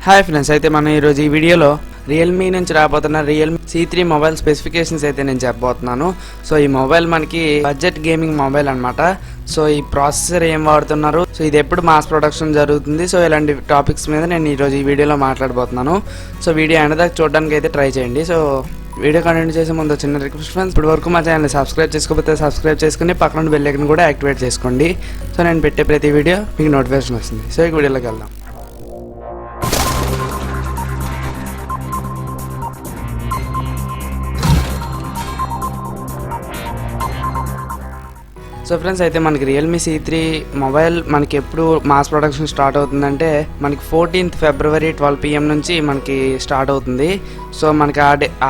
Hi friends, అయితే మనం ఈరోజు ఈ వీడియోలో రియల్మీ నుంచి రాబోతున్న రియల్మీ C3 మొబైల్ స్పెసిఫికేషన్స్ అయితే నేను చెప్పబోతున్నాను. సో ఈ మొబైల్ మనకి బడ్జెట్ గేమింగ్ మొబైల్ అనమాట. సో ఈ ప్రాసెసర్ ఏం వాడుతున్నారు, సో ఇది ఎప్పుడు మాస్ ప్రొడక్షన్ జరుగుతుంది, సో ఇలాంటి టాపిక్స్ మీద నేను ఈరోజు ఈ వీడియోలో మాట్లాడబోతున్నాను. సో వీడియో ఎండ్ దాకా చూడడానికి అయితే ట్రై చేయండి. సో వీడియో కంటిన్యూ చేసే ముందు చిన్న రిక్వెస్ట్ ఫ్రెండ్స్, ఇప్పటి వరకు మా ఛానల్ సబ్స్క్రైబ్ చేసుకోకపోతే సబ్స్క్రైబ్ చేసుకుని పక్కన బెల్ ఐకాన్ కూడా యాక్టివేట్ చేసుకోండి. సో నేను పెట్టే ప్రతి వీడియో మీకు నోటిఫికేషన్ వస్తుంది. సో ఈ వీడియోలోకి వెళ్దాం. సో ఫ్రెండ్స్, అయితే మనకి రియల్మీ C3 మొబైల్ మనకి ఎప్పుడు మాస్ ప్రొడక్షన్ స్టార్ట్ అవుతుందంటే మనకి 14th February 12 PM నుంచి మనకి స్టార్ట్ అవుతుంది. సో మనకి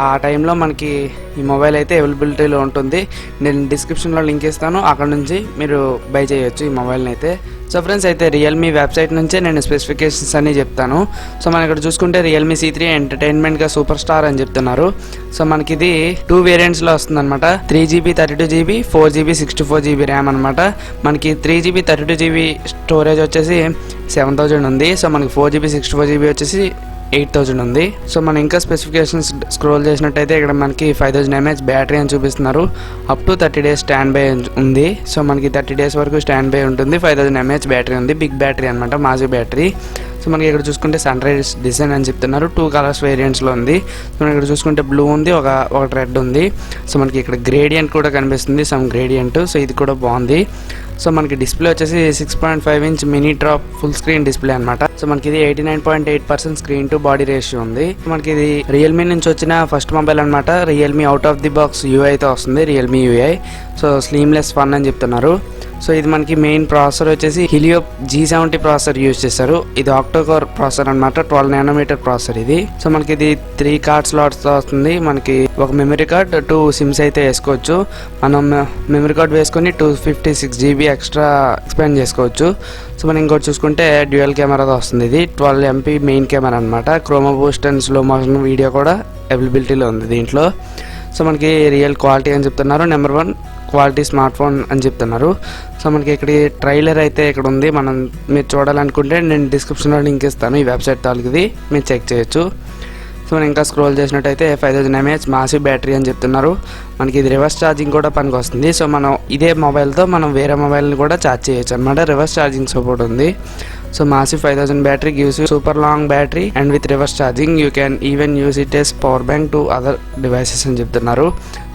ఆ టైంలో మనకి ఈ మొబైల్ అయితే అవైలబిలిటీలో ఉంటుంది. నేను డిస్క్రిప్షన్లో లింక్ ఇస్తాను, అక్కడ నుంచి మీరు బై చేయొచ్చు ఈ మొబైల్ని అయితే. సో ఫ్రెండ్స్, అయితే రియల్మీ వెబ్సైట్ నుంచే నేను స్పెసిఫికేషన్స్ అన్ని చెప్తాను. సో మనం ఇక్కడ చూసుకుంటే రియల్మీ C3 ఎంటర్టైన్మెంట్గా సూపర్ స్టార్ అని చెప్తున్నారు. సో మనకి ఇది 2 వేరియంట్స్లో వస్తుంది అనమాట. 3GB 32GB 4GB 64GB RAM అనమాట. మనకి 3GB 32GB స్టోరేజ్ వచ్చేసి 7000 ఉంది. సో మనకి 4GB 64GB వచ్చేసి 8000 ఉంది. సో మనం ఇంకా స్పెసిఫికేషన్స్ స్క్రోల్ చేసినట్టయితే ఇక్కడ మనకి 5000 mAh బ్యాటరీ అని చూపిస్తున్నారు. Up to 30 days stand by ఉంది. సో మనకి 30 days వరకు స్టాండ్ బై ఉంటుంది. 5000 mAh బ్యాటరీ ఉంది. బిగ్ బ్యాటరీ అనమాట, మాజీ బ్యాటరీ. సో మనకి ఇక్కడ చూసుకుంటే సన్ రైజ్ డిజైన్ అని చెప్తున్నారు. 2 కలర్స్ వేరియంట్స్లో ఉంది. సో మనం ఇక్కడ చూసుకుంటే బ్లూ ఉంది, ఒక రెడ్ ఉంది. సో మనకి ఇక్కడ గ్రేడియంట్ కూడా కనిపిస్తుంది, సమ్ గ్రేడియంట్. సో ఇది కూడా బాగుంది. సో మనకి డిస్ప్లే వచ్చేసి 6.5 inch mini drop full screen display అనమాట. సో మనకి ఇది 89.8% స్క్రీన్ టు బాడీ రేషియో ఉంది. మనకి ఇది రియల్మీ నుంచి వచ్చిన ఫస్ట్ మొబైల్ అనమాట. Realme out of the box UI అయితే వస్తుంది, రియల్మీ UI. సో స్లీమ్లెస్ ఫన్ అని చెప్తున్నారు. సో ఇది మనకి మెయిన్ ప్రాసెసర్ వచ్చేసి Helio G70 ప్రాసెసర్ యూజ్ చేశారు. ఇది ఆక్టోకోర్ ప్రాసెసర్ అనమాట, 12 nm ప్రాసెసర్ ఇది. సో మనకి ఇది 3 కార్డ్ స్లాట్స్ వస్తుంది. మనకి ఒక మెమరీ కార్డ్, 2 సిమ్స్ అయితే వేసుకోవచ్చు. మనం మెమరీ కార్డ్ వేసుకొని 256GB ఎక్స్ట్రా ఎక్స్పాండ్ చేసుకోవచ్చు. సో మనం ఇంకోటి చూసుకుంటే డ్యూయల్ కెమెరాతో వస్తుంది. ఇది 12 MP మెయిన్ కెమెరా అనమాట. Croma Boost and slow motion video కూడా అవైలబిలిటీలో ఉంది దీంట్లో. సో మనకి రియల్ క్వాలిటీ అని చెప్తున్నారు. నెంబర్ 1 క్వాలిటీ స్మార్ట్ ఫోన్ అని చెప్తున్నారు. సో మనకి ఇక్కడ ట్రైలర్ అయితే ఇక్కడ ఉంది. మీరు చూడాలనుకుంటే నేను డిస్క్రిప్షన్లో లింక్ ఇస్తాను, ఈ వెబ్సైట్ తాలూకుది, మీరు చెక్ చేయొచ్చు. సో మనం ఇంకా స్క్రోల్ చేసినట్టయితే 5000 mAh మాసివ్ బ్యాటరీ అని చెప్తున్నారు. మనకి ఇది రివర్స్ ఛార్జింగ్ కూడా పనికి వస్తుంది. సో మనం ఇదే మొబైల్తో మనం వేరే మొబైల్ని కూడా ఛార్జ్ చేయొచ్చు అనమాట. రివర్స్ ఛార్జింగ్ సపోర్ట్ ఉంది. So massive 5000 battery gives you super long battery and with reverse charging you can even use it as power bank to other devices అని చెప్తున్నారు.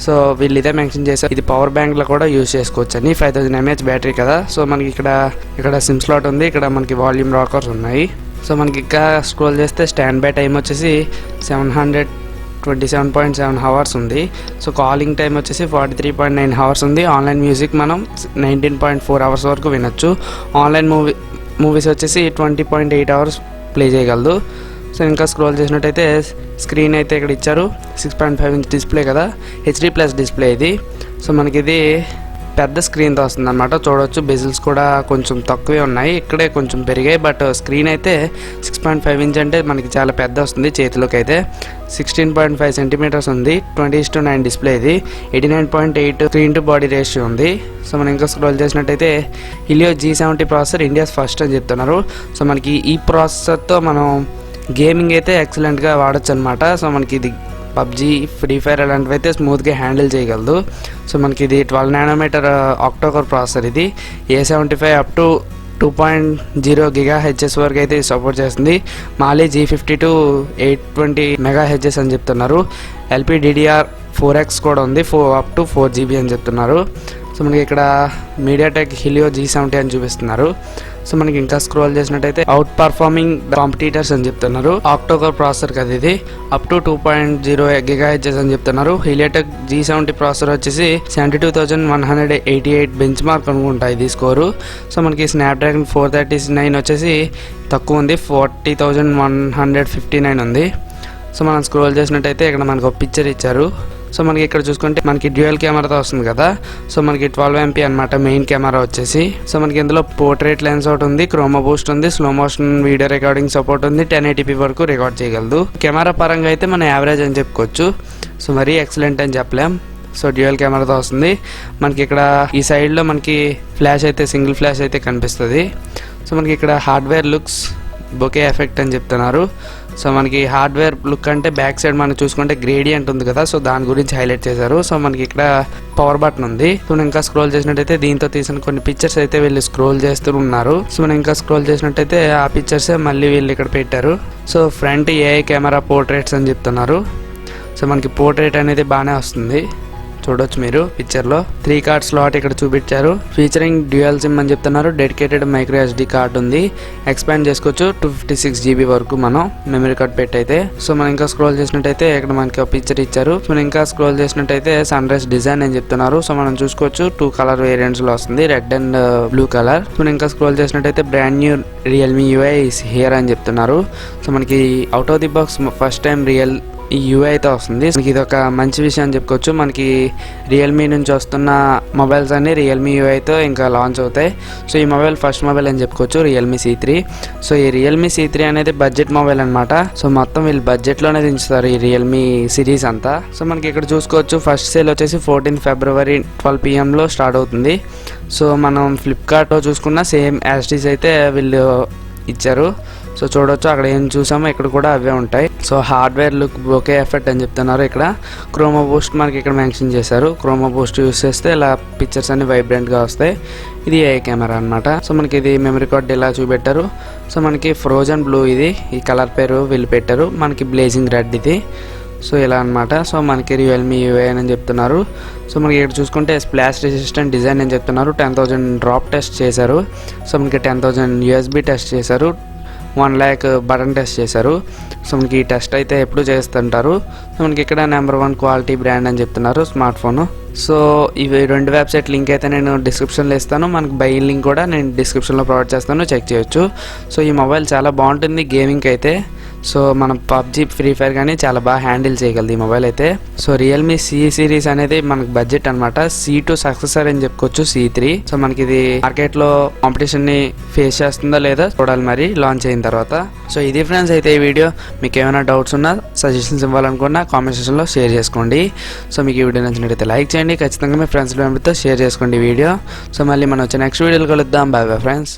సో వీళ్ళు ఇదే మెన్షన్ చేశారు, ఇది పవర్ బ్యాంక్లో కూడా యూజ్ చేసుకోవచ్చు అని. 5000 mAh బ్యాటరీ కదా. సో మనకి ఇక్కడ సిమ్ స్లాట్ ఉంది, ఇక్కడ మనకి వాల్యూమ్ రాకర్స్ ఉన్నాయి. సో మనకి ఇంకా స్క్రోల్ చేస్తే స్టాండ్ బై టైం వచ్చేసి 727.7 hours ఉంది. సో కాలింగ్ టైం వచ్చేసి 43.9 hours ఉంది. ఆన్లైన్ మ్యూజిక్ మనం 19.4 hours వరకు వినొచ్చు. ఆన్లైన్ మూవీస్ వచ్చేసి 20.8 hours ప్లే చేయగలదు. సో ఇంకా స్క్రోల్ చేసినట్టయితే స్క్రీన్ అయితే ఇక్కడ ఇచ్చారు. 6.5 inch డిస్ప్లే కదా, HD+ డిస్ప్లే ఇది. సో మనకి ఇది పెద్ద స్క్రీన్తో వస్తుంది అనమాట. చూడవచ్చు బెజిల్స్ కూడా కొంచెం తక్కువే ఉన్నాయి, ఇక్కడే కొంచెం పెరిగాయి. బట్ స్క్రీన్ అయితే 6.5 inch అంటే మనకి చాలా పెద్ద వస్తుంది. చేతిలోకి అయితే 16.5 centimeters ఉంది. 20:9 డిస్ప్లే ఇది. 89.8 స్క్రీన్ టు బాడీ రేషియో ఉంది. సో మనం ఇంకా స్క్రోల్ చేసినట్టయితే Helio G70 processor India's first అని చెప్తున్నారు. సో మనకి ఈ ప్రాసెసర్తో మనం గేమింగ్ అయితే ఎక్సలెంట్గా వాడచ్చు అనమాట. సో మనకి ఇది PUBG, ఫ్రీ ఫైర్ అలాంటివి అయితే స్మూత్గా హ్యాండిల్ చేయగలదు. సో మనకి ఇది 12 nm ఆక్టోకోర్ ప్రాసెసర్. ఇది A75 అప్ టు 2.0 GHz వరకు అయితే సపోర్ట్ చేస్తుంది. మాలీ G52 820 MHz అని చెప్తున్నారు. LPDDR4X కూడా ఉంది, అప్ టు 4GB అని చెప్తున్నారు. సో మనకి ఇక్కడ మీడియాటెక్ Helio G70 అని చూపిస్తున్నారు. సో మనకి ఇంకా స్క్రోల్ చేసినట్టయితే అవుట్ పర్ఫార్మింగ్ కాంపిటీటర్స్ అని చెప్తున్నారు. ఆక్టోకోర్ ప్రాసెసర్ కదా ఇది, అప్ టు 2.0 GHz అని చెప్తున్నారు. హీలియోటెక్ G70 ప్రాసెసర్ వచ్చేసి 72,188 బెంచ్ మార్క్ అనుకుంటా ఇది స్కోరు. సో మనకి స్నాప్డ్రాగన్ 439 వచ్చేసి తక్కువ ఉంది, 40,159 ఉంది. సో మనం స్క్రోల్ చేసినట్టయితే ఇక్కడ మనకు ఒక పిక్చర్ ఇచ్చారు. సో మనకి ఇక్కడ చూసుకుంటే మనకి డ్యూయల్ కెమెరాతో వస్తుంది కదా. సో మనకి 12 MP అనమాట మెయిన్ కెమెరా వచ్చేసి. సో మనకి ఇందులో పోర్ట్రేట్ లెన్స్ ఒకటి ఉంది, క్రోమా బూస్ట్ ఉంది, slow motion video recording support ఉంది, 1080p వరకు రికార్డ్ చేయగలదు. కెమెరా పరంగా అయితే మనం యావరేజ్ అని చెప్పుకోవచ్చు. సో మరీ ఎక్సలెంట్ అని చెప్పలేం. సో డ్యూయల్ కెమెరాతో వస్తుంది. మనకి ఇక్కడ ఈ సైడ్లో మనకి ఫ్లాష్ అయితే సింగిల్ ఫ్లాష్ అయితే కనిపిస్తుంది. సో మనకి ఇక్కడ హార్డ్వేర్ లుక్స్ బొకే ఎఫెక్ట్ అని చెప్తున్నారు. సో మనకి హార్డ్వేర్ లుక్ అంటే బ్యాక్ సైడ్ మనం చూసుకుంటే గ్రేడియంట్ ఉంది కదా, సో దాని గురించి హైలైట్ చేశారు. సో మనకి ఇక్కడ పవర్ బటన్ ఉంది. సో మనం ఇంకా స్క్రోల్ చేసినట్టయితే దీంతో తీసిన కొన్ని పిక్చర్స్ అయితే వీళ్ళు స్క్రోల్ చేస్తూ ఉన్నారు. సో మనం ఇంకా స్క్రోల్ చేసినట్టయితే ఆ పిక్చర్సే మళ్ళీ వీళ్ళు ఇక్కడ పెట్టారు. So front AI camera portraits అని చెప్తున్నారు. సో మనకి పోర్ట్రేట్ అనేది బాగానే వస్తుంది, చూడొచ్చు మీరు పిక్చర్లో. 3 కార్డ్ స్లాట్ ఇక్కడ చూపించారు. ఫీచరింగ్ డ్యూయల్ సిమ్ అని చెప్తున్నారు. డెడికేటెడ్ మైక్రో SD కార్డ్ ఉంది, ఎక్స్పాండ్ చేసుకోవచ్చు 256 GB వరకు మనం మెమరీ కార్డ్ పెట్టయితే. సో మనం ఇంకా స్క్రోల్ చేసినట్టయితే ఇక్కడ మనకి ఒక పిక్చర్ ఇచ్చారు. సో మనం ఇంకా స్క్రోల్ చేసినట్టయితే సన్ రైజ్ డిజైన్ అని చెప్తున్నారు. సో మనం చూసుకోవచ్చు 2 కలర్ వేరియంట్స్ లో వస్తుంది, red and blue colour. So మనం ఇంకా స్క్రోల్ చేసినట్టయితే brand new Realme UI is here అని చెప్తున్నారు. సో మనకి out of the box first time ఈ UI అయితే వస్తుంది. ఇది ఒక మంచి విషయం అని చెప్పుకోవచ్చు. మనకి రియల్మీ నుంచి వస్తున్న మొబైల్స్ అన్ని రియల్మీ UIతో ఇంకా లాంచ్ అవుతాయి. సో ఈ మొబైల్ ఫస్ట్ మొబైల్ అని చెప్పుకోవచ్చు, రియల్మీ C3. సో ఈ రియల్మీ C3 అనేది బడ్జెట్ మొబైల్ అనమాట. సో మొత్తం వీళ్ళు బడ్జెట్లోనే దించుతారు ఈ రియల్మీ సిరీస్ అంతా. సో మనకి ఇక్కడ చూసుకోవచ్చు ఫస్ట్ సేల్ వచ్చేసి 14 ఫిబ్రవరి 12 PM స్టార్ట్ అవుతుంది. సో మనం ఫ్లిప్కార్ట్లో చూసుకున్న సేమ్ యాస్టీస్ అయితే వీళ్ళు ఇచ్చారు. సో చూడొచ్చు అక్కడ ఏం చూసామో ఇక్కడ కూడా అవే ఉంటాయి. So hardware look bouquet effect అని చెప్తున్నారు. ఇక్కడ క్రోమో బూస్ట్ మనకి ఇక్కడ మెన్షన్ చేశారు. క్రోమో బూస్ట్ యూస్ చేస్తే ఇలా పిక్చర్స్ అన్ని వైబ్రెంట్గా వస్తాయి. ఇది ఏ కెమెరా అనమాట. సో మనకి ఇది మెమరీ కార్డ్ ఇలా చూపెట్టారు. సో మనకి ఫ్రోజన్ బ్లూ ఇది, ఈ కలర్ పేరు వీళ్ళు పెట్టారు. మనకి బ్లేజింగ్ రెడ్ ఇది. సో ఇలా అనమాట. సో మనకి రియల్మీ UI అని చెప్తున్నారు. సో మనకి ఇక్కడ చూసుకుంటే స్ప్లాష్ రెసిస్టెంట్ డిజైన్ అని చెప్తున్నారు. 10,000 డ్రాప్ టెస్ట్ చేశారు. సో మనకి 10,000 USB టెస్ట్ చేశారు, 1 lakh బటన్ టెస్ట్ చేశారు. సో మనకి ఈ టెస్ట్ అయితే ఎప్పుడు చేస్తుంటారు. సో మనకి ఇక్కడ నెంబర్ 1 క్వాలిటీ బ్రాండ్ అని చెప్తున్నారు స్మార్ట్ ఫోన్. సో ఇవి 2 వెబ్సైట్ లింక్ అయితే నేను డిస్క్రిప్షన్లో ఇస్తాను. మనకి బై లింక్ కూడా నేను డిస్క్రిప్షన్లో ప్రొవైడ్ చేస్తాను, చెక్ చేయొచ్చు. సో ఈ మొబైల్ చాలా బాగుంటుంది గేమింగ్కి అయితే. సో మనం పబ్జీ ఫ్రీ ఫైర్ కానీ చాలా బాగా హ్యాండిల్ చేయగలదు ఈ మొబైల్ అయితే. సో రియల్మీ C సిరీస్ అనేది మనకి బడ్జెట్ అనమాట. C2 సక్సెసర్ అని చెప్పుకోవచ్చు C3. సో మనకి ఇది మార్కెట్లో కాంపిటీషన్ ని ఫేస్ చేస్తుందో లేదా చూడాలి మరి లాంచ్ అయిన తర్వాత. సో ఇది ఫ్రెండ్స్ అయితే ఈ వీడియో. మీకు ఏమైనా డౌట్స్ ఉన్నా సజెషన్స్ ఇవ్వాలనుకున్నా కామెంట్ సెక్షన్లో షేర్ చేసుకోండి. సో మీకు ఈ వీడియో నచ్చినట్లయితే లైక్ చేయండి, ఖచ్చితంగా మీ ఫ్రెండ్స్ మెంబర్తో షేర్ చేసుకోండి ఈ వీడియో. సో మళ్ళీ మనం వచ్చే నెక్స్ట్ వీడియోలో కలుద్దాం. Bye bye friends.